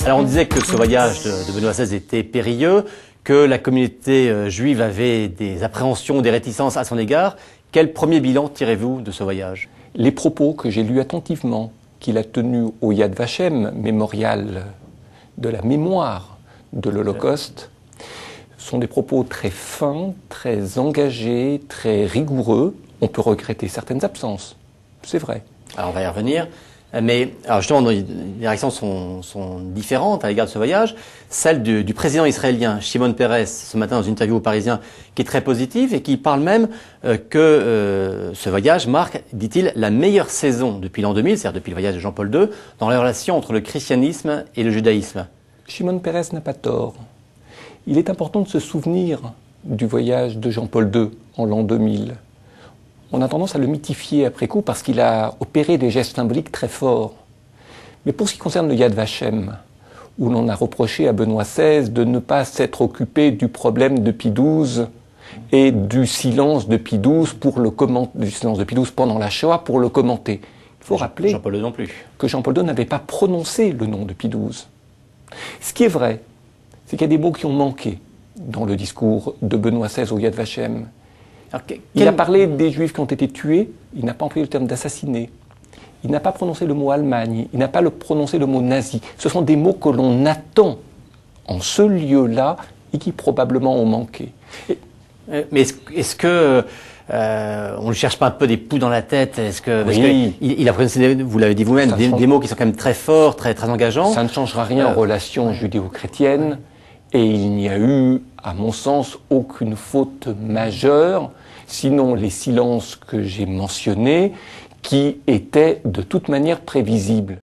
Alors on disait que ce voyage de Benoît XVI était périlleux, que la communauté juive avait des appréhensions, des réticences à son égard. Quel premier bilan tirez-vous de ce voyage? Les propos que j'ai lus attentivement, qu'il a tenus au Yad Vashem, mémorial de la mémoire de l'Holocauste, sont des propos très fins, très engagés, très rigoureux. On peut regretter certaines absences, c'est vrai. Alors on va y revenir. Mais alors justement, les réactions sont différentes à l'égard de ce voyage. Celle du président israélien, Shimon Peres, ce matin dans une interview au Parisien, qui est très positive et qui parle même que ce voyage marque, dit-il, la meilleure saison depuis l'an 2000, c'est-à-dire depuis le voyage de Jean-Paul II, dans la relation entre le christianisme et le judaïsme. Shimon Peres n'a pas tort. Il est important de se souvenir du voyage de Jean-Paul II en l'an 2000. On a tendance à le mythifier après coup parce qu'il a opéré des gestes symboliques très forts. Mais pour ce qui concerne le Yad Vashem, où l'on a reproché à Benoît XVI de ne pas s'être occupé du problème de Pie XII et du silence de Pie XII pendant la Shoah pour le commenter. Il faut rappeler Jean-Paul II non plus. Que Jean-Paul II n'avait pas prononcé le nom de Pie XII. Ce qui est vrai, c'est qu'il y a des mots qui ont manqué dans le discours de Benoît XVI au Yad Vashem. Il a parlé des Juifs qui ont été tués, il n'a pas employé le terme d'assassiné, il n'a pas prononcé le mot Allemagne, il n'a pas prononcé le mot nazi. Ce sont des mots que l'on attend en ce lieu-là et qui probablement ont manqué. Mais est-ce que on ne cherche pas un peu des poux dans la tête? Est-ce que, parce oui. Il a prononcé, vous l'avez dit vous-même, des mots qui sont quand même très forts, très engageants. Ça ne changera rien en relation judéo-chrétienne. Et il n'y a eu, à mon sens, aucune faute majeure, sinon les silences que j'ai mentionnés, qui étaient de toute manière prévisibles.